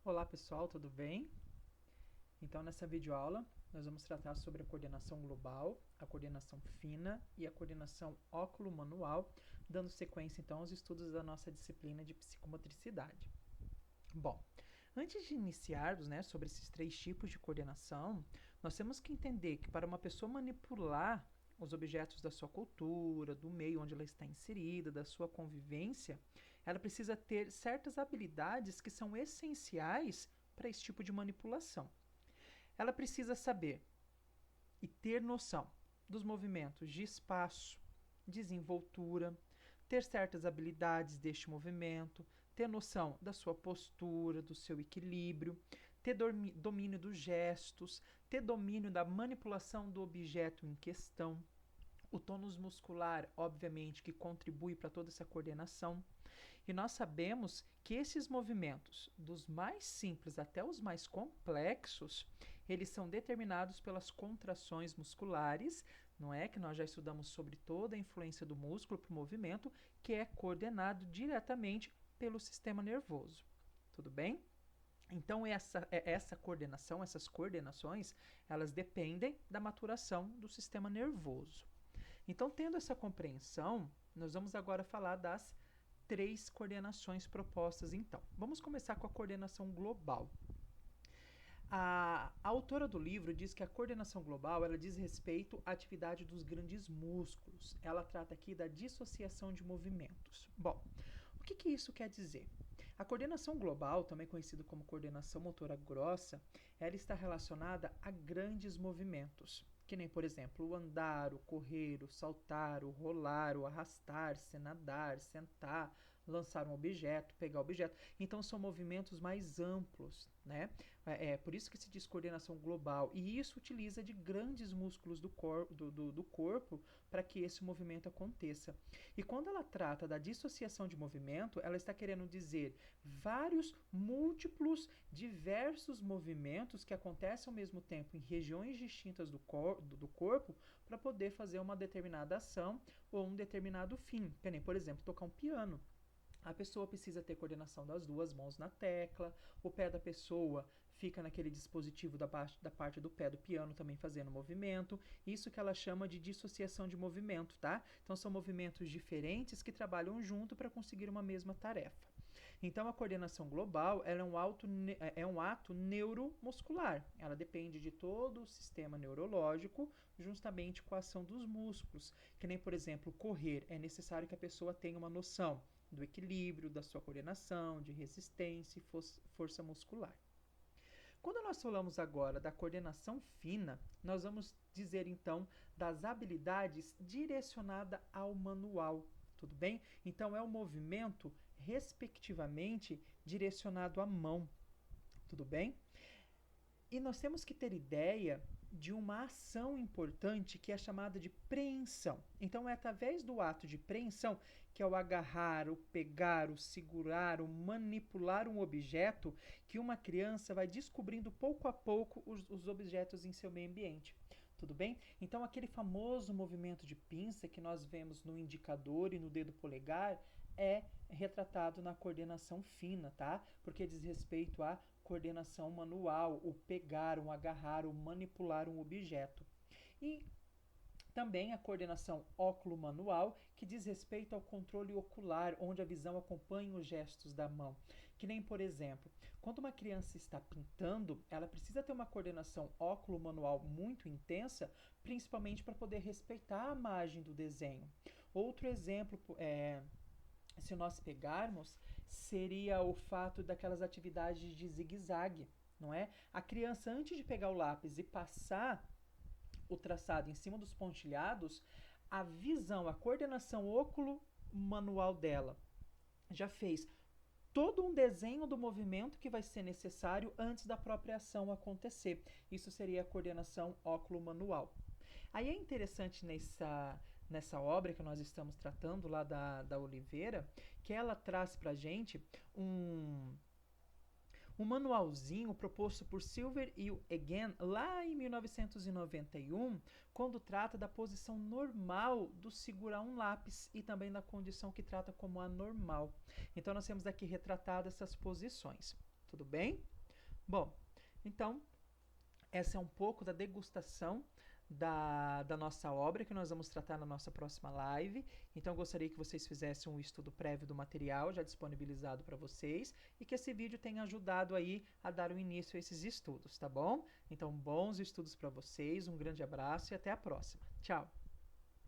Olá pessoal, tudo bem? Então nessa videoaula nós vamos tratar sobre a coordenação global, a coordenação fina e a coordenação óculo-manual, dando sequência então aos estudos da nossa disciplina de psicomotricidade. Bom, antes de iniciarmos sobre esses três tipos de coordenação, nós temos que entender que para uma pessoa manipular os objetos da sua cultura, do meio onde ela está inserida, da sua convivência, ela precisa ter certas habilidades que são essenciais para esse tipo de manipulação. Ela precisa saber e ter noção dos movimentos de espaço, desenvoltura, ter certas habilidades deste movimento, ter noção da sua postura, do seu equilíbrio, ter domínio dos gestos, ter domínio da manipulação do objeto em questão. O tônus muscular, obviamente, que contribui para toda essa coordenação. E nós sabemos que esses movimentos, dos mais simples até os mais complexos, eles são determinados pelas contrações musculares, não é? Que nós já estudamos sobre toda a influência do músculo para o movimento, que é coordenado diretamente pelo sistema nervoso. Tudo bem? Então, essa coordenação, essas coordenações, elas dependem da maturação do sistema nervoso. Então, tendo essa compreensão, nós vamos agora falar das três coordenações propostas, então. Vamos começar com a coordenação global. A autora do livro diz que a coordenação global ela diz respeito à atividade dos grandes músculos. Ela trata aqui da dissociação de movimentos. Bom, o que isso quer dizer? A coordenação global, também conhecida como coordenação motora grossa, ela está relacionada a grandes movimentos, que nem, por exemplo, o andar, o correr, o saltar, o rolar, o arrastar-se, nadar, sentar, lançar um objeto, pegar objeto. Então, são movimentos mais amplos, né? Por isso que se diz coordenação global. E isso utiliza de grandes músculos do corpo para que esse movimento aconteça. E quando ela trata da dissociação de movimento, ela está querendo dizer vários, múltiplos, diversos movimentos que acontecem ao mesmo tempo em regiões distintas do corpo para poder fazer uma determinada ação ou um determinado fim. Por exemplo, tocar um piano. A pessoa precisa ter coordenação das duas mãos na tecla, o pé da pessoa fica naquele dispositivo da parte do pé do piano também fazendo movimento, isso que ela chama de dissociação de movimento, tá? Então são movimentos diferentes que trabalham junto para conseguir uma mesma tarefa. Então a coordenação global ela é um ato neuromuscular, ela depende de todo o sistema neurológico, justamente com a ação dos músculos, que nem, por exemplo, correr, é necessário que a pessoa tenha uma noção do equilíbrio, da sua coordenação, de resistência e força muscular. Quando nós falamos agora da coordenação fina, nós vamos dizer então das habilidades direcionadas ao manual. Tudo bem? Então é o movimento, respectivamente, direcionado à mão. Tudo bem? E nós temos que ter ideia de uma ação importante que é chamada de preensão. Então, é através do ato de preensão, que é o agarrar, o pegar, o segurar, o manipular um objeto, que uma criança vai descobrindo pouco a pouco os objetos em seu meio ambiente. Tudo bem? Então, aquele famoso movimento de pinça que nós vemos no indicador e no dedo polegar é retratado na coordenação fina, tá? Porque diz respeito à coordenação manual, o pegar, o agarrar, o manipular um objeto. E também a coordenação óculo-manual, que diz respeito ao controle ocular, onde a visão acompanha os gestos da mão. Que nem, por exemplo, quando uma criança está pintando, ela precisa ter uma coordenação óculo-manual muito intensa, principalmente para poder respeitar a imagem do desenho. Outro exemplo se nós pegarmos, seria o fato daquelas atividades de zigue-zague, não é? A criança, antes de pegar o lápis e passar o traçado em cima dos pontilhados, a visão, a coordenação óculo-manual dela já fez todo um desenho do movimento que vai ser necessário antes da própria ação acontecer. Isso seria a coordenação óculo-manual. Aí é interessante nessa obra que nós estamos tratando lá da Oliveira, que ela traz para a gente um manualzinho proposto por Silver e Again lá em 1991, quando trata da posição normal do segurar um lápis e também da condição que trata como anormal. Então nós temos aqui retratado essas posições. Tudo bem? Bom, então, essa é um pouco da degustação da nossa obra que nós vamos tratar na nossa próxima live. Então, eu gostaria que vocês fizessem um estudo prévio do material já disponibilizado para vocês e que esse vídeo tenha ajudado aí a dar o início a esses estudos, tá bom? Então, bons estudos para vocês, um grande abraço e até a próxima. Tchau!